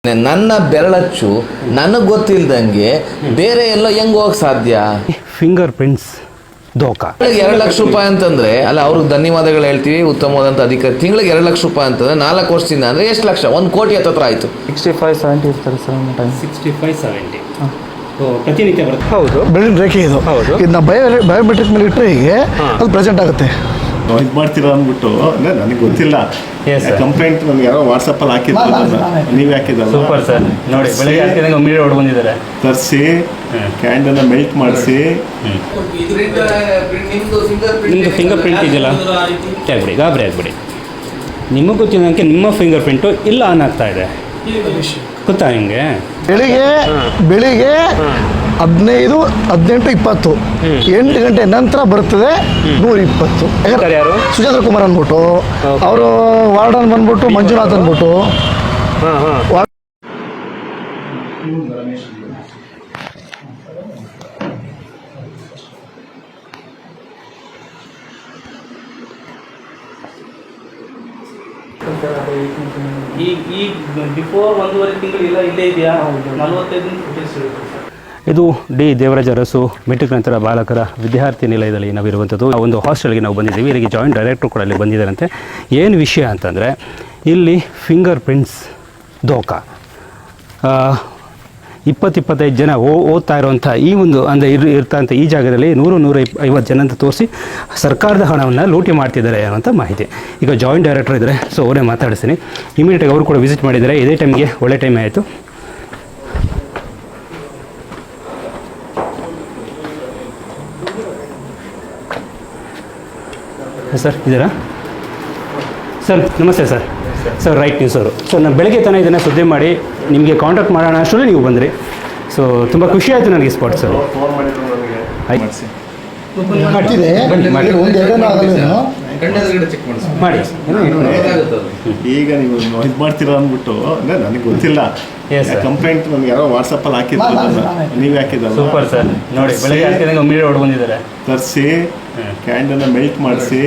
ನನ್ನ ಬೆರಳಚ್ಚು ನನಗೆ ಗೊತ್ತಿಲ್ದಂಗೆ ಬೇರೆ ಎಲ್ಲ ಹೆಂಗ್ ಹೋಗಕ್ ಸಾಧ್ಯ? ಫಿಂಗರ್ ಪ್ರಿಂಟ್ಸ್ ದೋಖಾ. ₹2 ಲಕ್ಷ ಅಂತಂದ್ರೆ ಅಲ್ಲ, ಅವ್ರಿಗೆ ಧನ್ಯವಾದಗಳು ಹೇಳ್ತೀವಿ, ಉತ್ತಮವಾದಂಥ ಅಧಿಕಾರಿ. ತಿಂಗಳಿಗೆ ₹2 ಲಕ್ಷ ಅಂತಂದ್ರೆ 4 ವರ್ಷದಿಂದ ಅಂದ್ರೆ ಎಷ್ಟು ಲಕ್ಷ? 1 ಕೋಟಿ ಹತ್ರ ಆಯ್ತು. 65-70 ಇರ್ತಾರೆ ಸರ್ ಟೈಮ್. 65-70 ಪ್ರತಿನಿತ್ಯ ಬರುತ್ತೆ. ಹೌದು, ಬೆಳ್ಳಿನ ರೇಖೆ ಇದು. ಹೌದು, ಇದನ್ನ ಬಯೋಮೆಟ್ರಿಕ್ ಮೇಲೆ ಇಟ್ಟರೆ ಹೀಗೆ ಅದು ಪ್ರೆಸೆಂಟ್ ಆಗುತ್ತೆ. ಇದು ಮಾಡ್ತೀರಾ ಅಂದ್ಬಿಟ್ಟು ಅಂದರೆ ನನಗೆ ಗೊತ್ತಿಲ್ಲ. ಕಂಪ್ಲೇಂಟ್ ನಮ್ಗೆ ಯಾರೋ ವಾಟ್ಸಪ್ಪಲ್ಲಿ ಹಾಕಿದ್ರು, ನೀವು ಹಾಕಿದ್ದಲ್ಲ. Super sir. ನೋಡಿ, ಬೆಳಗ್ಗೆ ಹಾಕಿದಂಗೆ ಒಮ್ಮೆ ಹೊಡ್ ಬಂದಿದ್ದಾರೆ. ತರಿಸಿ ಕ್ಯಾಂಡನ್ನ ಮೆಲ್ಟ್ ಮಾಡಿಸಿ. ನಿಮ್ಮದು ಫಿಂಗರ್ ಪ್ರಿಂಟ್ ಇದೆಯಲ್ಲ, ಆಗ್ಬಿಡಿ, ಗಾಬರಿ ಆಗ್ಬಿಡಿ. ನಿಮಗೆ ಗೊತ್ತಿರೋದಕ್ಕೆ ನಿಮ್ಮ ಫಿಂಗರ್ ಪ್ರಿಂಟು ಇಲ್ಲ ಆನ್ ಆಗ್ತಾ ಇದೆ, ಗೊತ್ತಾ ನಿಮಗೆ? ಬೆಳಿಗ್ಗೆ 15, 18, 20 8 ಗಂಟೆ ನಂತರ ಬರ್ತದೆ 120. ಯಾರು? ಸುಚೇಂದ್ರ ಕುಮಾರ್ ಅಂದ್ಬಿಟ್ಟು, ಅವರು ವಾರ್ಡನ್ ಬಂದ್ಬಿಟ್ಟು ಮಂಜುನಾಥ್ ಅಂದ್ಬಿಟ್ಟು. ಈಗ ಬಿಫೋರ್ 1.5 ತಿಂಗಳು ಇಲ್ಲೇ ಇದೆಯಾ? 45 ಇದು ಡಿ ದೇವರಾಜ ಅರಸು ಮೆಟ್ರಿಕ್ ನಂತರ ಬಾಲಕರ ವಿದ್ಯಾರ್ಥಿ ನಿಲಯದಲ್ಲಿ ನಾವಿರುವಂಥದ್ದು. ಒಂದು ಹಾಸ್ಟೆಲ್ಗೆ ನಾವು ಬಂದಿದ್ದೀವಿ. ಇಲ್ಲಿಗೆ ಜಾಯಿಂಟ್ ಡೈರೆಕ್ಟ್ರು ಕೂಡ ಅಲ್ಲಿ ಬಂದಿದ್ದಾರಂತೆ. ಏನು ವಿಷಯ ಅಂತಂದರೆ, ಇಲ್ಲಿ ಫಿಂಗರ್ ಪ್ರಿಂಟ್ಸ್ ದೋಖಾ. 20-25 ಜನ ಓದ್ತಾ ಇರುವಂಥ ಈ ಒಂದು ಅಂದರೆ ಇರ್ತಂಥ ಈ ಜಾಗದಲ್ಲಿ 100-150 ಜನ ಅಂತ ತೋರಿಸಿ ಸರ್ಕಾರದ ಹಣವನ್ನು ಲೂಟಿ ಮಾಡ್ತಿದ್ದಾರೆ ಅನ್ನೋಂಥ ಮಾಹಿತಿ. ಈಗ ಜಾಯಿಂಟ್ ಡೈರೆಕ್ಟರ್ ಇದ್ದಾರೆ, ಸೊ ಅವರೇ ಮಾತಾಡಿಸ್ತೀನಿ. ಇಮಿಡಿಯೇಟಾಗಿ ಅವರು ಕೂಡ ವಿಸಿಟ್ ಮಾಡಿದ್ದಾರೆ. ಇದೇ ಟೈಮ್ಗೆ ಒಳ್ಳೆ ಟೈಮ್ ಆಯಿತು. ಸರ್ ಇದ್ದೀರಾ? ಸರ್ ನಮಸ್ತೆ ಸರ್. ಸರ್ ರೈಟ್ ನ್ಯೂಸ್ ಅವರು. ಸೊ ನಾನು ಬೆಳಗ್ಗೆ ತನಕ ಇದನ್ನು ಸುದ್ದಿ ಮಾಡಿ ನಿಮಗೆ ಕಾಂಟ್ಯಾಕ್ಟ್ ಮಾಡೋಣ ಅಷ್ಟರಲ್ಲಿ ನೀವು ಬಂದ್ರಿ. ಸೊ ತುಂಬ ಖುಷಿ ಆಯಿತು ನನಗೆ ಸ್ಪಾಟ್ ಸರ್. ಮಾಡಿ ಈಗ ನೀವು ಇದು ಮಾಡ್ತೀರಾ ಅಂದ್ಬಿಟ್ಟು ಅಂದರೆ ನನಗೆ ಗೊತ್ತಿಲ್ಲ. ಕಂಪ್ಲೇಂಟ್ ನಮ್ಗೆ ಯಾರೋ ವಾಟ್ಸಪ್ಪಲ್ಲಿ ಹಾಕಿದ್ರು, ನೀವು ಹಾಕಿದ್ದಲ್ಲ. Super sir. ನೋಡಿ, ಬೆಳಗ್ಗೆ ಹಾಕಿದಂಗೆ ಒಮ್ಮೆ ಹೊಡ್ ಬಂದಿದ್ದಾರೆ. ತರಿಸಿ ಕ್ಯಾಂಡನ್ನ ಮೆಲ್ಟ್ ಮಾಡಿಸಿ.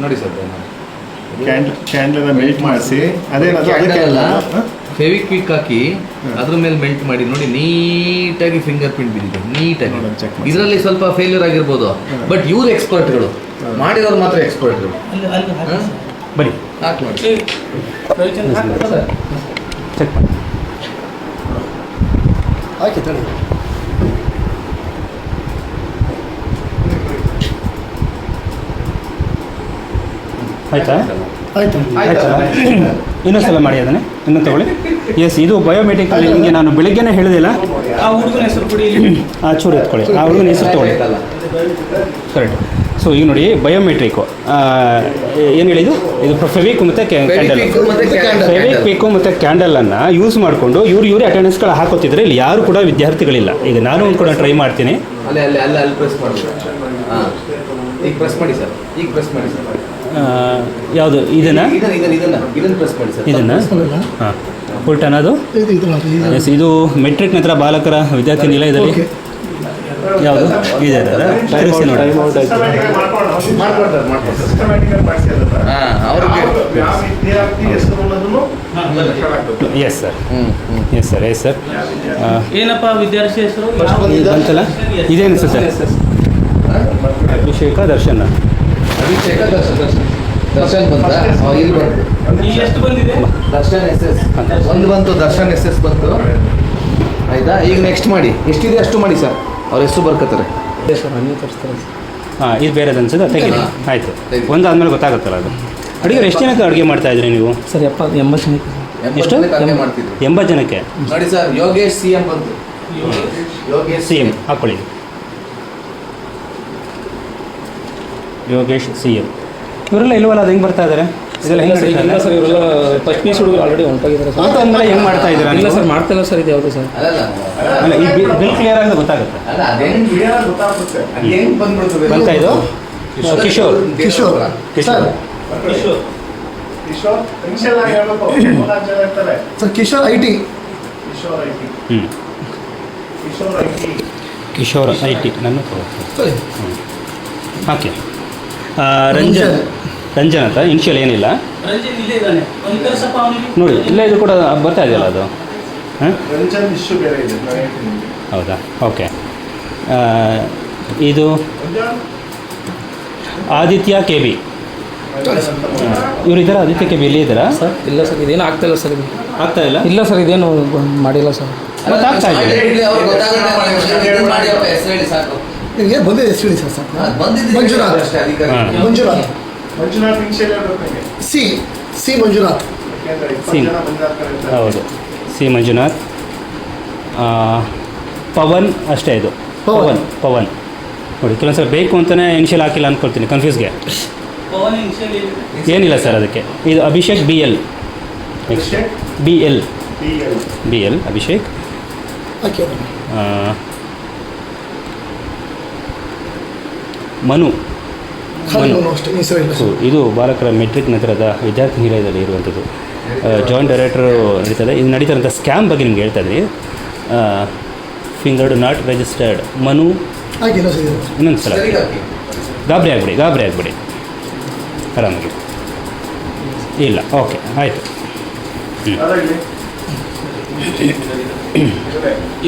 ನೋಡಿ ಸರ್, ಕ್ಯಾಂಡನ್ನ ಮೆಲ್ಟ್ ಮಾಡಿಸಿ. ಫೆವಿಕ್ವಿಕ್ ಹಾಕಿ ಅದ್ರ ಮೇಲೆ ಮೆಲ್ಟ್ ಮಾಡಿ. ನೋಡಿ, ನೀಟಾಗಿ ಫಿಂಗರ್ ಪ್ರಿಂಟ್ ಬಿದ್ದಿದೆ, ನೀಟಾಗಿ. ಇದರಲ್ಲಿ ಸ್ವಲ್ಪ ಫೇಲ್ಯೂರ್ ಆಗಿರ್ಬೋದು, ಬಟ್ ಇವ್ರು ಎಕ್ಸ್ಪರ್ಟ್ಗಳು, ಮಾಡಿರೋರು ಮಾತ್ರ ಎಕ್ಸ್ಪರ್ಟ್ಗಳು. ಬನ್ನಿ ಹಾಕಿ ನೋಡಿ, ಚೆಕ್ ಮಾಡಿ. ಆಯ್ತು ತಡಿ. ಆಯ್ತಾ? ಆಯ್ತು ಆಯ್ತಾ? ಇನ್ನೊಂದ್ಸಲ ಮಾಡಿ ಅದನ್ನೇ, ಇನ್ನೂ ತಗೊಳ್ಳಿ. ಎಸ್, ಇದು ಬಯೋಮೆಟ್ರಿಕ್. ನಿಮಗೆ ನಾನು ಬೆಳಗ್ಗೆನೇ ಹೇಳಿದಿಲ್ಲ. ಆ ಹುಡುಗನ ಹೆಸರು ಕೊಡಿ, ಆ ಚೂರು ಎತ್ಕೊಳ್ಳಿ, ಆ ಹುಡುಗನ ಹೆಸರು ತಗೊಳ್ಳಿ. ಕರೆಕ್ಟ್. ಸೊ ಈಗ ನೋಡಿ, ಬಯೋಮೆಟ್ರಿಕ್ಕು ಏನು ಹೇಳಿದ್ದು, ಇದು ಫೆವಿಕ್ವಿಕ್ ಮತ್ತು ಕ್ಯಾಂಡಲ್. ಫೆವಿಕ್ವಿಕ್ಕು ಮತ್ತು ಕ್ಯಾಂಡಲನ್ನು ಯೂಸ್ ಮಾಡಿಕೊಂಡು ಇವರೇ ಅಟೆಂಡೆನ್ಸ್ಗಳು ಹಾಕೋತಿದ್ರೆ ಇಲ್ಲಿ ಯಾರು ಕೂಡ ವಿದ್ಯಾರ್ಥಿಗಳಿಲ್ಲ. ಈಗ ನಾನು ಒಂದು ಕೂಡ ಟ್ರೈ ಮಾಡ್ತೀನಿ. ಅಲ್ಲಿ ಪ್ರೆಸ್ ಮಾಡಿ. ಈಗ ಪ್ರೆಸ್ ಮಾಡಿ ಸರ್, ಈಗ ಪ್ರೆಸ್ ಮಾಡಿ ಸರ್. ಯಾವುದು ಇದನ್ನು ಪ್ರೆಸ್ ಮಾಡಿ ಸರ್. ಇದನ್ನು ಹಾಂ, ಉಲ್ಟ ಅನ್ನೋದು. ಎಸ್, ಇದು ಮೆಟ್ರಿಕ್ ನಂತರ ಬಾಲಕರ ವಿದ್ಯಾರ್ಥಿ ನಿಲಯದಲ್ಲಿ ಯಾವುದು ಇದೆ ತಿರುಗಿಸಿ ನೋಡಿ. Yes sir, yes sir, yes sir. ಏನಪ್ಪ ವಿದ್ಯಾರ್ಥಿ ಹೆಸರು ಬಂತಲ್ಲ, ಇದೇನು ಸರ್? ಅಭಿಷೇಕ ದರ್ಶನ್. ದರ್ಶನ್ ಬಂತ? ಇಲ್ಲಿ ಬಂತು. ಎಷ್ಟು ಬಂದಿದೆ? ದರ್ಶನ್ SS ಒಂದು ಬಂತು, ದರ್ಶನ್ SS ಬಂತು. ಆಯ್ತಾ? ಈಗ ನೆಕ್ಸ್ಟ್ ಮಾಡಿ, ಎಷ್ಟಿದೆ ಅಷ್ಟು ಮಾಡಿ ಸರ್, ಅವ್ರ ಹೆಸರು ಬರ್ಕೋತಾರೆ. ಹಾಂ, ಇದು ಬೇರೆದು ಅನ್ಸುತ್ತೆ, ತೆಗೀರಿ. ಆಯಿತು, ಒಂದು ಆದಮೇಲೆ ಗೊತ್ತಾಗುತ್ತಲ್ಲ ಅದು. ಅಡುಗೆ ಎಷ್ಟು ಜನಕ್ಕೆ ಅಡುಗೆ ಮಾಡ್ತಾ ಇದ್ರಿ ನೀವು? ಸರ್ 80 ಜನಕ್ಕೆ. ಎಷ್ಟು? 80 ಜನಕ್ಕೆ. ನೋಡಿ ಸರ್, ಯೋಗೇಶ್ CM ಬಂತು. ಯೋಗೇಶ್ CM ಹಾಕ್ಕೊಳ್ಳಿ. ಯೋಗೇಶ್ CM ಇವರೆಲ್ಲ ಇಲ್ವಲ್ಲ, ಅದು ಹೆಂಗೆ ಬರ್ತಾ ಇದ್ದಾರೆ? ಇದೆಲ್ಲ ಹೆಂಗೆ ಇಲ್ಲ ಸರ್, ಇವರೆಲ್ಲ ಫಸ್ಟ್ ಪೀಸ್ ಹುಡುಗರು ಆಲ್ರೆಡಿ ಹೊಂಟೋಗಿದ್ದಾರೆ ಸರ್. ಅಂದಮೇಲೆ ಹೆಂಗೆ ಮಾಡ್ತಾ ಇದ್ದೀರಾ? ಇಲ್ಲ ಸರ್, ಮಾಡ್ತಿಲ್ಲ ಸರ್. ಇದು ಯಾವುದು ಸರ್? ಅಲ್ಲ, ಈ ಬಿಲ್ ಕ್ಲಿಯರ್ ಆಗಿದೆ ಗೊತ್ತಾಗುತ್ತೆ. ಬಂತಾ ಇದು? Kishore sir, Kishore IT. Kishore IT ನನ್ನ ತಗೊಳ್ತೀನಿ. ಓಕೆ. ರಂಜನ್ ರಂಜನ್ ಅಂತ ಇನಿಷಿಯಲ್ ಏನಿಲ್ಲ ರಂಜಿತ್ ಇಲ್ಲೇ ಇದ್ದಾನೆ ಒಂದು ಕಳ್ಸಪ್ಪ ಅವನಿಗೆ. ನೋಡಿ ಇಲ್ಲ ಇದು ಕೂಡ ಬರ್ತಾ ಇದೆಯಲ್ಲ ಅದು ಹಾಂ ರಂಜನ್ ಇಶ್ಯೂ ಬೇರೆ ಇದೆ ನಾನು ಹೇಳ್ತೀನಿ ನಿಮ್ಗೆ. ಹೌದಾ ಓಕೆ ಇದು ಆದಿತ್ಯ ಕೆ ಬಿ ಇವರು ಇದ್ದಾರಾ ಆದಿತ್ಯ ಕೆ ಬಿ ಇಲ್ಲಿ ಇದ್ದಾರಾ ಸರ್ ಇಲ್ಲ ಸರ್ ಇದೇನು ಆಗ್ತಾ ಇಲ್ಲ ಸರ್ ಇದು. ಆಗ್ತಾ ಇಲ್ಲ ಇಲ್ಲ ಸರ್ ಇದೇನು ಮಾಡಿಲ್ಲ ಸರ್. ಮತ್ತೆ ಆಗ್ತಾ ಇದೆ ಅವ್ರಿಗೆ ಗೊತ್ತಾಗುತ್ತೆ ಮಾಡಿಯಪ್ಪ ಹೆಸರು ಹೇಳಿ ಸಾಕು. ನಿಮಗೆ ಬಂದಿದೆ ಹೆಸರು ಹೇಳಿ ಸರ್ ಸಾಕು. ಅದು ಬಂದಿದ್ದು ಮಂಜುನಾಥ್. ಅಷ್ಟೇ ಅಧಿಕಾರಿ. ಹಾಂ. ಮಂಜುನಾಥ್ ಮಂಜುನಾಥ್ ಇನ್ಶಿಯಲ್ ಹೇಳ್ಬೇಕು ನನಗೆ. ಸಿ ಮಂಜುನಾಥ್. ಯಾಕೆಂದ್ರೆ ಸಿ. ಮಂಜುನಾಥ್ ಕರೀತಾರೆ. ಹೌದು ಸಿ ಮಂಜುನಾಥ್ ಪವನ್ ಅಷ್ಟೇ ಇದು ಪವನ್ ನೋಡಿ ಕೆಲವೊಂದ್ಸಲ ಬೇಕು ಅಂತಲೇ ಇನಿಷಿಯಲ್ ಹಾಕಿಲ್ಲ ಅಂದ್ಕೊಳ್ತೀನಿ ಕನ್ಫ್ಯೂಸ್ಗೆ ಪವನ್ ಇನ್ಶಿಯಲ್ ಏನಿದೆ? ಏನಿಲ್ಲ ಸರ್ ಅದಕ್ಕೆ ಇದು Abhishek B L Abhishek B L PL. B L Abhishek okay Manu ಖಾಲಿ ಅಷ್ಟೇ ಹೆಸರು ಇಲ್ಲ ಸೊ ಇದು ಬಾಲಕರ ಮೆಟ್ರಿಕ್ ನಂತರದ ವಿದ್ಯಾರ್ಥಿ ನಿಲಯದಲ್ಲಿ ಇರುವಂಥದ್ದು ಜಾಯಿಂಟ್ ಡೈರೆಕ್ಟರು ನಡೀತದೆ ಇದು ನಡೀತಾರಂಥ ಸ್ಕ್ಯಾಮ್ ಬಗ್ಗೆ ನಿಮ್ಗೆ ಹೇಳ್ತಾ ಇದ್ರಿ ಫಿಂಗರ್ಡ್ ನಾಟ್ ರಿಜಿಸ್ಟರ್ಡ್ ಮನು ಹಾಗೆ ಇಲ್ಲ ಸರ್ ಇನ್ನೊಂದು ಸಲ ಸರಿ ಹಾಕಿ. ಗಾಬರಿ ಆಗಬೇಡಿ ಆರಾಮಾಗಿ ಇಲ್ಲ ಓಕೆ ಆಯಿತು ಅದಾಗ್ಲಿ.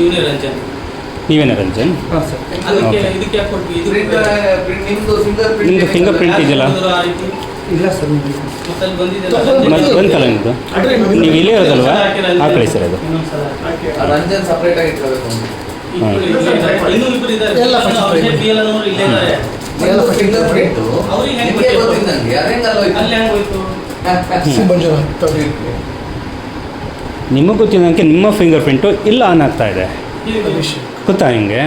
ಇವನೇ ರಂಜನ್. ನೀವೇನ ರಂಜನ್ ಅದಕ್ಕೆ Okay. ಇದಕ್ಕೆ ಯಾಕೆ ಕೊಟ್ವಿ? ಇದು ನಿಮ್ದು ಫಿಂಗರ್ ನಿಮ್ದು finger print ಇದೆಯಲ್ಲ? ಆ ರೀತಿ ಇಲ್ಲ ಸರ್ ಮತ್ತೆ ಅಲ್ಲಿ ಬಂದಿದೆಯಲ್ಲ ಮತ್ತೆ ಬಂತಲ್ಲ ನಿಮ್ಮದು ನೀವು ಇಲ್ಲೇ ಇರೋದಲ್ವಾ ಹಾಕಳಿ ಸರ್ ಅದು ಇನ್ನೊಂದ್ಸಲ. ಹಾಕಿ. ರಂಜನ್ ಸಪ್ರೇಟ್ ಆಗಿ ಇಟ್ಕೋಬೇಕು ಅಂತ. ಇಬ್ರು ಇಲ್ಲೇ ಇದ್ದಾರೆ. ಇನ್ನೂ ಇಬ್ರು ಇದ್ದಾರೆ. ಎಲ್ಲ first ಅಭಿಷೇಕ್ PL ಅನ್ನೋರು ಇಲ್ಲೇ ಇದ್ದಾರೆ. ನಿಮ್ದು ಫಿಂಗರ್ ಪ್ರಿಂಟ್ ಅವ್ರಿಗೆ ಹೆಂಗ್ ನಿಮಗೆ ಗೊತ್ತಿತ್ತು? ಗೊತ್ತಿಲ್ಲ ನನಗೆ ಅದೇಂಗಲ್ಲ ಅಲ್ಲಿ ಹೆಂಗ್ ಹೋಯ್ತು? ಸಿ ಮಂಜುನಾಥ್. ನಿಮಗೆ ಗೊತ್ತಿದ್ದಂಗೆ ನಿಮ್ಮ ಫಿಂಗರ್ ಪ್ರಿಂಟು ಇಲ್ಲ ಆನ್ ಆಗ್ತಾ ಇದೆ ಇದು ಗೊತ್ತಾ ನಿಮಗೆ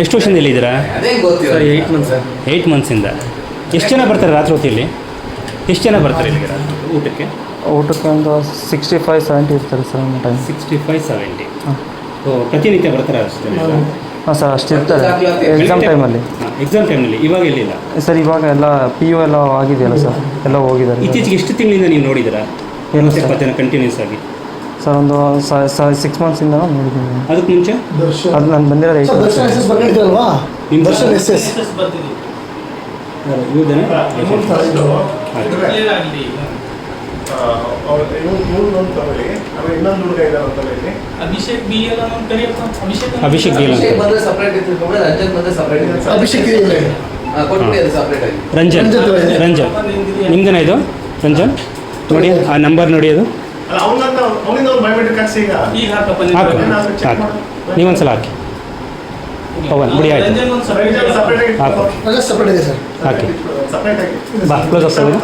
ಎಷ್ಟು ವರ್ಷದಿಂದ ಇಲ್ಲಿದ್ದೀರಾ ಅದೇ ಗೊತ್ತಿಲ್ಲ. 8 months ಸರ್. 8 ಮಂತ್ಸಿಂದ ಎಷ್ಟು ಜನ ಬರ್ತಾರೆ ರಾತ್ರಿ ಹೊತ್ತಿಲ್ಲಿ ಎಷ್ಟು ಜನ ಬರ್ತಾರೆ ಇಲ್ಲಿಗೆ ಊಟಕ್ಕೆ ಊಟಕ್ಕೆ ಒಂದು 65-70 ಇರ್ತಾರೆ ಸರ್ ಒಂದು ಟೈಮ್. 65-70 ಹಾಂ. ಓ ಪ್ರತಿನಿತ್ಯ ಬರ್ತಾರೆ ಅಷ್ಟೇ ಹಾಂ ಸರ್ ಅಷ್ಟಿರ್ತಾರೆ ಎಕ್ಸಾಮ್ ಟೈಮಲ್ಲಿ. ಎಕ್ಸಾಮ್ ಟೈಮಲ್ಲಿ ಇವಾಗ ಎಲ್ಲಿಲ್ಲ ಸರ್ ಇವಾಗ ಎಲ್ಲ PU ಎಲ್ಲ ಆಗಿದೆಯಲ್ಲ ಸರ್ ಎಲ್ಲ ಹೋಗಿದ್ದಾರೆ ಇತ್ತೀಚೆಗೆ ಎಷ್ಟು ತಿಂಗಳಿಂದ ನೀವು ನೋಡಿದ್ದೀರಾ ಏನು ಸರ್? 70 ಜನ ಕಂಟಿನ್ಯೂಸ್ ಆಗಿ ಸರ್ ಒಂದು 6 ಮಂತ್ಸಿಂದ ನೋಡಿದ್ದೀನಿ. ಅದಕ್ಕೆ ಮುಂಚೆ ದರ್ಶನ್ ಅದು ನಾನು ಬಂದಿರೋದು 8 ಸರ್ ಮಂತ್ಸ್. ದರ್ಶನ್ ಎಸ್ ಬರ್ಕೊಂಡಿದ್ರಲ್ವಾ ನಿಮ್ಮ ದರ್ಶನ್ ಎಸ್ SS ಬರ್ತಿದ್ವಿ. ಇವ್ರದ್ದೇನೆ Clear ಆಗ್ಲಿ. ಇವ್ರನ್ನೊಂದು ತಗೊಳ್ಳಿ ಆಮೇಲೆ ಇನ್ನೊಂದು ಹುಡುಗ ಇದ್ದಾರಂತಲ್ಲ ಇಲ್ಲಿ. ಅಭಿಷೇಕ್ BL ಅನ್ನೋನು ಕರಿಯಪ್ಪ. ಅಭಿಷೇಕ್ BL. ಅಭಿಷೇಕ್ ಬಂದ್ರೆ ಸಪ್ರೇಟ್ ಇಟ್ಕೊಂಡ್ರೆ ರಂಜನ್ ಬಂದ್ರೆ ಸಪ್ರೇಟ್ ಅಭಿಷೇಕ್ ಇದೆ. ಕೊಟ್ಬಿಡಿ ಅದು ಸಪ್ರೇಟ್ ಆಗಿ. ರಂಜನ್ ರಂಜನ್ ನಿಮ್ದೇನ ಇದು ರಂಜನ್ ನೋಡಿ ಆ ನಂಬರ್ ನೋಡಿ ಅದು ಅಲ್ಲ ಅವನಿಂದ ಒಂದು ಬಯೋಮೆಟ್ರಿಕ್ ಹಾಕ್ಸಿ ಈಗ. ಈಗ ಹಾಕಪ್ಪ ಹಾಕು ನಿಂದು. ಹಾಕಿ ನೀವೊಂದ್ಸಲ ಹಾಕಿ ಪವನ್ ಬಿಡಿ ಆಯ್ತು ರಂಜನ್ ಒಂದು ರಂಜನ್ separate separate ಆಗಿ ಹಾಕು. ಅಲ್ಲ ಸಪ್ರೇಟ್ ಇದೆ ಸರ್. ಹಾಕಿ separate ಆಗಿ. ಬಾ ಕ್ಲೋಸ್ ಅಪ್ ತಗೊಳ್ಳಿ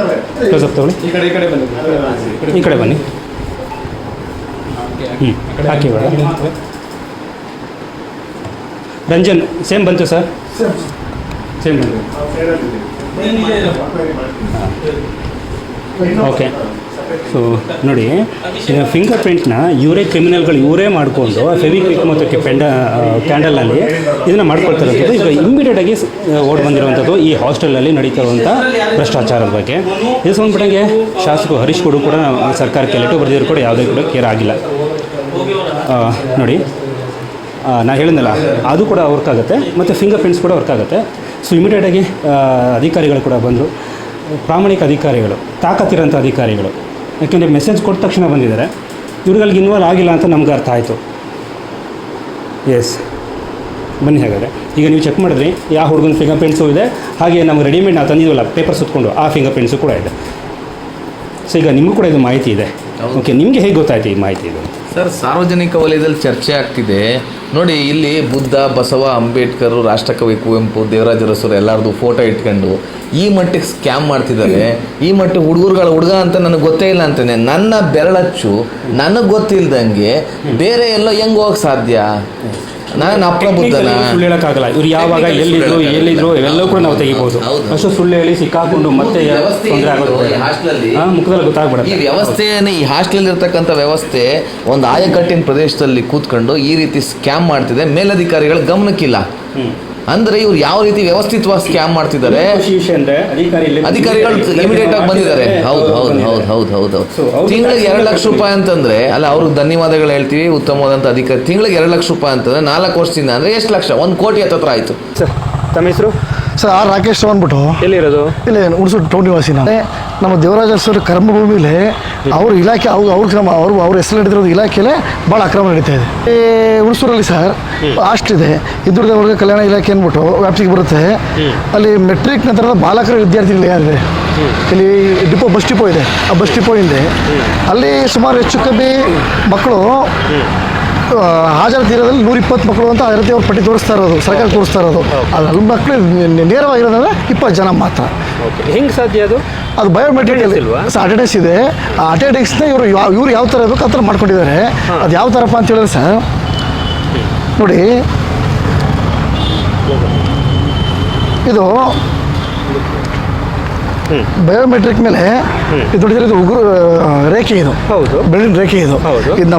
ಕ್ಲೋಸ್ ಅಪ್ ತಗೊಳ್ಳಿ ಈ ಕಡೆ ಬನ್ನಿ. ಈ ಕಡೆ ಬನ್ನಿ ಹಾಕಿ ಇವಾಗ ರಂಜನ್ ಸೇಮ್ ಬಂತು ಸರ್ ಸೇಮ್ ಬಂತು ನೀನು ಇಲ್ಲೇ ಇರಪ್ಪ. ಓಕೆ ಸೊ ನೋಡಿ ಈಗ ಫಿಂಗರ್ ಪ್ರಿಂಟ್ನ ಇವರೇ ಕ್ರಿಮಿನಲ್ಗಳು ಇವರೇ ಮಾಡಿಕೊಂಡು ಫೆವಿಕ್ವಿಕ್ ಮತ್ತು ಕ್ಯಾಂಡಲ್ನಲ್ಲಿ ಇದನ್ನು ಮಾಡ್ಕೊಳ್ತಿರೋಂಥದ್ದು ಈಗ ಇಮ್ಮಿಡಿಯೇಟಾಗಿ ಓಡ್ ಬಂದಿರುವಂಥದ್ದು ಈ ಹಾಸ್ಟೆಲಲ್ಲಿ ನಡೀತಿರುವಂಥ ಭ್ರಷ್ಟಾಚಾರದ ಬಗ್ಗೆ ಇದು ಸಂಬಂಧಪಟ್ಟಂಗೆ ಶಾಸಕರು ಹರೀಶ್ ಕೂಡ ಸರ್ಕಾರಕ್ಕೆ ಲೆಟರ್ ಬರೆದಿದ್ರು ಕೂಡ ಯಾವುದೇ ಕೂಡ ಕೇರ್ ಆಗಿಲ್ಲ ನೋಡಿ ನಾನು ಹೇಳಿದ್ನಲ್ಲ ಅದು ಕೂಡ ವರ್ಕ್ ಆಗುತ್ತೆ ಮತ್ತು ಫಿಂಗರ್ ಪ್ರಿಂಟ್ಸ್ ಕೂಡ ವರ್ಕ್ ಆಗುತ್ತೆ ಸೊ ಇಮಿಡಿಯೇಟಾಗಿ ಅಧಿಕಾರಿಗಳು ಕೂಡ ಬಂದರು ಪ್ರಾಮಾಣಿಕ ಅಧಿಕಾರಿಗಳು ತಾಕತ್ತಿರೋಂಥ ಅಧಿಕಾರಿಗಳು ಯಾಕೆಂದರೆ ಮೆಸೇಜ್ ಕೊಟ್ಟ ತಕ್ಷಣ ಬಂದಿದ್ದಾರೆ ಇವ್ರುಗಳಿಗೆ ಇನ್ವಾಲ್ವ್ ಆಗಿಲ್ಲ ಅಂತ ನಮ್ಗೆ ಅರ್ಥ ಆಯಿತು ಎಸ್ ಬನ್ನಿ ಹಾಗಾದರೆ ಈಗ ನೀವು ಚೆಕ್ ಮಾಡಿದ್ರಿ ಯಾವ ಹುಡುಗನ ಫಿಂಗರ್ ಪ್ರಿಂಟ್ಸು ಇದೆ ಹಾಗೆ ನಮ್ಗೆ ರೆಡಿಮೇಡ್ ನಾವು ತಂದಿದ್ವಲ್ಲ ಪೇಪರ್ ಸುತ್ಕೊಂಡು ಆ ಫಿಂಗರ್ ಪ್ರಿಂಟ್ಸು ಕೂಡ ಇದೆ ಸೊ ಈಗ ನಿಮಗೂ ಕೂಡ ಇದು ಮಾಹಿತಿ ಇದೆ ಓಕೆ ನಿಮಗೆ ಹೇಗೆ ಗೊತ್ತಾಯ್ತು ಈ ಮಾಹಿತಿ ಇದು ಸರ್ ಸಾರ್ವಜನಿಕ ವಲಯದಲ್ಲಿ ಚರ್ಚೆ ಆಗ್ತಿದೆ ನೋಡಿ ಇಲ್ಲಿ ಬುದ್ಧ ಬಸವ ಅಂಬೇಡ್ಕರ್ ರಾಷ್ಟ್ರಕವಿ ಕುವೆಂಪು ದೇವರಾಜ ಅರಸರು ಎಲ್ಲರದು ಫೋಟೋ ಇಟ್ಕೊಂಡು ಈ ಮಟ್ಟಿಗೆ ಸ್ಕ್ಯಾಮ್ ಮಾಡ್ತಿದ್ದಾರೆ ಈ ಮಟ್ಟಿಗೆ ಹುಡುಗ ಅಂತ ನನಗೆ ಗೊತ್ತೇ ಇಲ್ಲ ಅಂತಾನೆ ನನ್ನ ಬೆರಳಚ್ಚು ನನಗೆ ಗೊತ್ತಿಲ್ದಂಗೆ ಬೇರೆ ಎಲ್ಲೋ ಹೆಂಗೆ ಹೋಗಕ್ಕೆ ಸಾಧ್ಯ ನಾನು ಅಪ್ಪ ಬುದ್ಧನ ಸುಳ್ಳು ಹೇಳೋಕ್ಕಾಗಲ್ಲ ಇವ್ರು ಯಾವಾಗ ಎಲ್ಲಿದ್ರು ಇವೆಲ್ಲವೂ ಕೂಡ ನಾವು ತೆಗಿಬೋದು ಅಷ್ಟು ಸುಳ್ಳು ಹೇಳಿ ಸಿಕ್ಕಾಕೊಂಡು ಮತ್ತೆ ತೊಂದರೆ ಆಗೋದು ಮುಖದಲ್ಲಿ ಈ ಗೊತ್ತಾಗ್ಬಿಡುತ್ತೆ ವ್ಯವಸ್ಥೆಯೇ ಈ ಹಾಸ್ಟೆಲ್ ಇರ್ತಕ್ಕಂಥ ವ್ಯವಸ್ಥೆ ಒಂದು ಆಯಕಟ್ಟಿನ ಪ್ರದೇಶದಲ್ಲಿ ಕೂತ್ಕೊಂಡು ಈ ರೀತಿ ಸ್ಕ್ಯಾಮ್ ಮಾಡ್ತಿದೆ ಮೇಲಧಿಕಾರಿಗಳ ಗಮನಕ್ಕಿಲ್ಲ ಅಂದ್ರೆ ಇವ್ರು ಯಾವ ರೀತಿ ವ್ಯವಸ್ಥಿತವಾಗಿ ಸ್ಕ್ಯಾಮ್ ಮಾಡ್ತಿದ್ದಾರೆ ಅಧಿಕಾರಿಗಳು ಇಮಿಡಿಯೇಟ್ ಆಗಿ ಬಂದಿದ್ದಾರೆ ಹೌದು ತಿಂಗಳಿಗೆ 2 ಲಕ್ಷ ರೂಪಾಯಿ ಅಂತಂದ್ರೆ ಅಲ್ಲ ಅವ್ರಿಗೆ ಧನ್ಯವಾದಗಳು ಹೇಳ್ತೀವಿ ಉತ್ತಮವಾದಂಥ ಅಧಿಕಾರಿ ತಿಂಗಳಿಗೆ 2 ಲಕ್ಷ ರೂಪಾಯಿ ಅಂತಂದ್ರೆ 4 ವರ್ಷದಿಂದ ಅಂದ್ರೆ ಎಷ್ಟು ಲಕ್ಷ 1 ಕೋಟಿ ಹತ್ರ ಆಯ್ತು ಸರ್ ತಮ್ಮ ಹೆಸರು ಸರ್ ಆರ್ ರಾಕೇಶ್ ಅಂದ್ಬಿಟ್ಟು ಎಲ್ಲಿರೋದು? ಇಲ್ಲಿ ಹುಣಸೂರು ಟೌನ್ ನಿವಾಸಿ ನಾನು. ನಮ್ಮ ದೇವರಾಜ ಸರ್ ಕರ್ಮಭೂಮಿಲಿ ಅವ್ರ ಇಲಾಖೆ ಅವ್ರ ಹೆಸರು ಹಿಡಿದಿರೋದು ಇಲಾಖೆಯಲ್ಲೇ ಭಾಳ ಅಕ್ರಮ ನಡೀತಾ ಇದೆ. ಈ ಹುಣಸೂರಲ್ಲಿ ಸರ್ ಹಾಸ್ಟೆಲ್ ಇದೆ, ಹಿಂದುಳಿದ ವರ್ಗ ಕಲ್ಯಾಣ ಇಲಾಖೆ ಅಂದ್ಬಿಟ್ಟು ವ್ಯಾಪ್ತಿಗೆ ಬರುತ್ತೆ. ಅಲ್ಲಿ ಮೆಟ್ರಿಕ್ ನಂತರದ ಬಾಲಕರ ವಿದ್ಯಾರ್ಥಿಗಳು ಯಾರಿದೆ, ಇಲ್ಲಿ ಬಸ್ ಡಿಪೋ ಇದೆ, ಆ ಬಸ್ ಡಿಪೋ ಹಿಂದೆ ಅಲ್ಲಿ ಸುಮಾರು ಹೆಚ್ಚು ಕಮ್ಮಿ ಮಕ್ಕಳು ಹಾಜರಾತಿ ಇರೋದ್ರಲ್ಲಿ 120 ಮಕ್ಕಳು ಅಂತ ಇರುತ್ತೆ. ಅವ್ರ ಪಟ್ಟಿ ತೋರಿಸ್ತಾ ಇರೋದು, ಸರ್ಕಾರ ತೋರಿಸ್ತಾ ಇರೋದು. ಅಲ್ಲಿ ಮಕ್ಕಳು ನೇರವಾಗಿರೋದಂದ್ರೆ 20 ಜನ ಮಾತ್ರ. ಹೆಂಗೆ ಸಾಧ್ಯ ಅದು? ಅದು ಬಯೋಮೆಟ್ರಿಕ್ ಅಟೆಂಡೆನ್ಸ್ ಇದೆ. ಆ ಅಟೆಂಡೆನ್ಸ್ನ ಇವರು ಯಾವ ಥರ ಇರಬೇಕು ಆ ಥರ ಮಾಡ್ಕೊಂಡಿದ್ದಾರೆ. ಅದು ಯಾವ ಥರಪ್ಪ ಅಂತ ಹೇಳಿದ್ರೆ ಸರ್ ನೋಡಿ, ಇದು ಬಯೋಮೆಟ್ರಿಕ್ ಮೇಲೆ ಇದು ನೋಡಿದ್ರೆ ಉಗುರು ರೇಖೆ, ಇದು ಬೆಳ್ಳಿನ ರೇಖೆ, ಇದು ಇದನ್ನ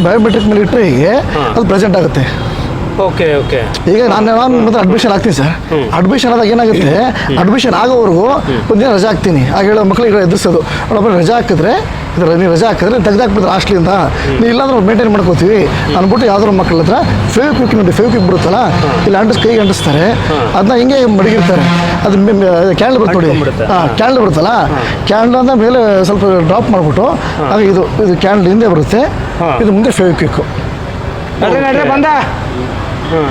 ಬಯೋಮೆಟ್ರಿಕ್ ಮೇಲೆ ಇಟ್ಟರೆ ಹೀಗೆ ಅದು ಪ್ರೆಸೆಂಟ್ ಆಗುತ್ತೆ. Okay okay. ಈಗ ನಾನು ಮತ್ತೆ ಅಡ್ಮಿಷನ್ ಆಗ್ತೀನಿ ಸರ್. ಅಡ್ಮಿಷನ್ ಆದಾಗ ಏನಾಗುತ್ತೆ, ಅಡ್ಮಿಷನ್ ಆಗೋವರೆಗೂ ಒಂದಿನ ರಜಾ ಹಾಕ್ತೀನಿ. ಆಗ ಹೇಳೋ ಮಕ್ಕಳಿಗೆ ಎದುರಿಸೋದು, ಅವಳೊಬ್ಬರು ರಜಾ ಹಾಕಿದ್ರೆ ನೀವು ರಜಾ ಹಾಕಿದ್ರೆ ತೆಗೆದಾಕ್ಬಿಡ್ತಾರೆ ಹಾಸ್ಟ್ಲಿಂದ, ನೀವು ಇಲ್ಲಾಂದ್ರೆ ಮೇಂಟೈನ್ ಮಾಡ್ಕೋತೀವಿ ಅಂದ್ಬಿಟ್ಟು ಯಾವ್ದಾದ್ರು ಮಕ್ಕಳ ಹತ್ರ ಫೇವಿಕ್ವಿಕ್ ನೋಡಿ, ಫೇವಿಕ್ವಿಕ್ ಬರುತ್ತಲ್ಲ ಇಲ್ಲಿ ಕೈಗೆ ಅಂಟಿಸ್ತಾರೆ, ಅದನ್ನ ಹಿಂಗೆ ಮಡಗಿರ್ತಾರೆ. ಅದು ಕ್ಯಾಂಡಲ್ ಬರುತ್ತೆ ನೋಡಿ, ಕ್ಯಾಂಡಲ್ ಬರುತ್ತಲ್ಲ, ಕ್ಯಾಂಡಲ್ ಅಂತ ಮೇಲೆ ಸ್ವಲ್ಪ ಡ್ರಾಪ್ ಮಾಡಿಬಿಟ್ಟು ಆಗ ಇದು ಕ್ಯಾಂಡಲ್ ಹಿಂದೆ ಬರುತ್ತೆ, ಇದು ಮುಂದೆ ಫೇವಿಕ್ವಿಕ್ ಬಂದ.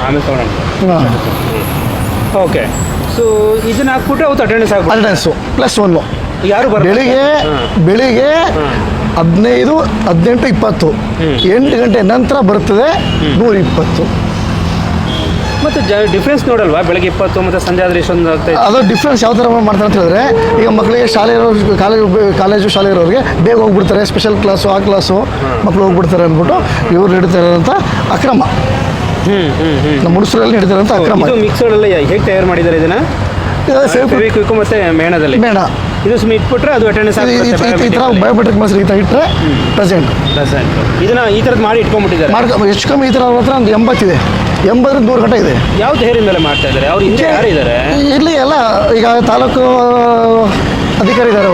ಆಮೇಲೆ ತಗೊಳ್ಳೋಣ. ಓಕೆ. ಸೊ ಇದನ್ನ ಹಾಕ್ಬಿಟ್ಟು ಅವತ್ತು ಅಟೆಂಡೆನ್ಸು +1. ಯಾರು ಬೆಳಿಗ್ಗೆ 15, 18, 20 8 ಗಂಟೆ ನಂತರ ಬರ್ತದೆ 120. ಮತ್ತು ಡಿಫ್ರೆನ್ಸ್ ನೋಡಲ್ವಾ? ಬೆಳಗ್ಗೆ 20 ಮತ್ತು ಸಂಜೆ ಆದರೆ ಇಷ್ಟೊಂದು ಆಗ್ತಾಯಿದೆ. ಅದು ಡಿಫ್ರೆನ್ಸ್ ಯಾವ ಥರ ಮಾಡ್ತಾರೆ ಅಂತ ಹೇಳಿದ್ರೆ, ಈಗ ಮಕ್ಕಳಿಗೆ ಶಾಲೆ ಕಾಲೇಜು ಶಾಲೆ ಇರೋರಿಗೆ ಬೇಗ ಹೋಗ್ಬಿಡ್ತಾರೆ, ಸ್ಪೆಷಲ್ ಕ್ಲಾಸು ಆ ಕ್ಲಾಸು ಮಕ್ಕಳು ಹೋಗ್ಬಿಡ್ತಾರೆ ಅಂದ್ಬಿಟ್ಟು ಇವ್ರು ನಡೀತಾರೆ ಅಂತ ಅಕ್ರಮ. ನಮ್ಮ ಹುಡುಗರಲ್ಲಿ ನಡೀತಾರಂತ ಅಕ್ರಮ. ಇದು ಮಿಕ್ಸರ್ಡೆಲ್ಲ ಹೇಗೆ ತಯಾರು ಮಾಡಿದ್ದಾರೆ ಇದನ್ನ? ಫೆವಿಕ್ವಿಕ್ ಮತ್ತೆ ಮೇಣದಲ್ಲಿ ಇದು ಸುಮ್ಮನೆ ಇಟ್ಬಿಟ್ರೆ ಅದು ಅಟೆಂಡೆನ್ಸ್ ಈ ಥರ ಬಯೋಮೆಟ್ರಿಕ್ ಮಾಸ್ಟರ್ ಈ ಥರ ಇಟ್ಟರೆ ಪ್ರೆಸೆಂಟ್. ಇದನ್ನ ಈ ಥರದ್ದು ಮಾಡಿ ಇಟ್ಕೊಂಡ್ಬಿಟ್ಟಿದ್ದಾರೆ. ಹೆಚ್ಚು ಕಮ್ಮಿ ಈ ಥರ ಹತ್ರ ಒಂದು 80 ಇದೆ, 80ರಿಂದ 100 ಗಂಟೆ ಇದೆ. ಯಾವ ಧೈರ್ಯದ ಮೇಲೆ ಮಾಡ್ತಾ ಇದ್ದಾರೆ? ಅವ್ರು ಹಿಂದೆ ಯಾರು ಇದ್ದಾರೆ? ಇಲ್ಲಿ ಎಲ್ಲ ಈಗ ತಾಲೂಕು ಅಧಿಕಾರಿ ಇದ್ದಾರೆ,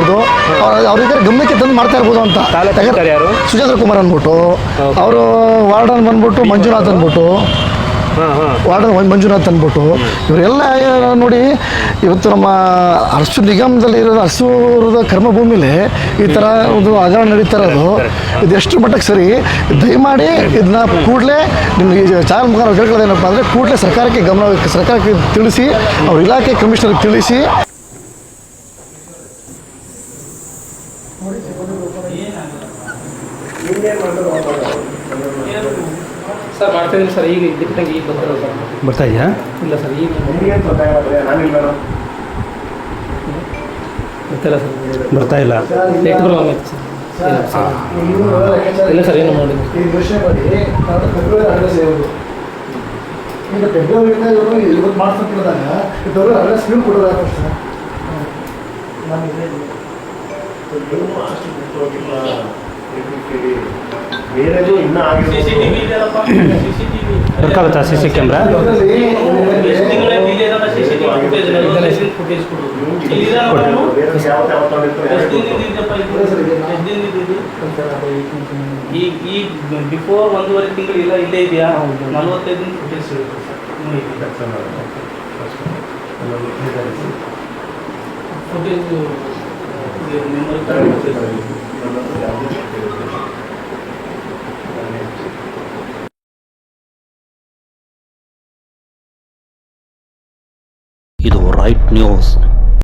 ಅವ್ರಿಗೆ ಗಮನಕ್ಕೆ ತಂದು ಮಾಡ್ತಾ ಇರ್ಬೋದು ಅಂತ. ಯಾರು? ಸುಜೇಂದ್ರ ಕುಮಾರ್ ಅಂದ್ಬಿಟ್ಟು, ಅವರು ವಾರ್ಡನ್ ಬಂದ್ಬಿಟ್ಟು ಮಂಜುನಾಥ್ ಅಂದ್ಬಿಟ್ಟು, ವಾರ್ಡನ್ ಮಂಜುನಾಥ್ ಅಂದ್ಬಿಟ್ಟು ಇವರೆಲ್ಲ ನೋಡಿ. ಇವತ್ತು ನಮ್ಮ ಅರಸು ನಿಗಮದಲ್ಲಿ ಇರೋದು ಅರಸೂರದ ಕರ್ಮಭೂಮಿಲಿ ಈ ಥರ ಒಂದು ಹಗರಣ ನಡೀತಾ ಇರೋದು ಇದು ಎಷ್ಟು ಮಟ್ಟಕ್ಕೆ ಸರಿ? ದಯಮಾಡಿ ಇದನ್ನ ಕೂಡಲೇ ನಿಮಗೆ ಚಾನಲ್ ಮುಖಾಂತರ ಕೇಳ್ಕೊಳ್ಳೋದೇನಪ್ಪ ಅಂದರೆ, ಕೂಡಲೇ ಸರ್ಕಾರಕ್ಕೆ ತಿಳಿಸಿ, ಅವ್ರ ಇಲಾಖೆ ಕಮಿಷನರ್ಗೆ ತಿಳಿಸಿ. ಸರ್ ಮಾಡ್ತಾ ಇದ್ದೀನಿ ಸರ್, ಈಗ ಇದ್ದಕ್ಕಿದ್ದಂಗೆ ಈಗ ಬಂದಿರೋ ಸರ್. ಬರ್ತಾ ಇದೆಯಾ? ಇಲ್ಲ ಸರ್, ಈಗ ಗೊತ್ತಿಲ್ಲ ಸರ್, ಬರ್ತಾ ಇಲ್ಲ. ನೆಟ್ ಪ್ರಾಬ್ಲಮ್ ಇತ್ತು ಸರ್. ಇಲ್ಲ ಸರ್, ಏನು ಮಾಡಿ ಇವತ್ತು ಮಾಡ್ಸಂತಿದಾಗ ಇದ್ದವರು ಅಡ್ರೆಸ್ ಸ್ಕ್ರೀನ್ ಕೊಡೋದು ಸರ್. ಬರ್ಕಾಗುತ್ತಾ CC camera? ಈಗ ಬಿಫೋರ್ 1.5 ತಿಂಗಳು ಇಲ್ಲೇ ಇದೆಯಾ? 45 ದಿನ ಫುಟೇಜ್ ಇದು ರೈಟ್ ನ್ಯೂಸ್.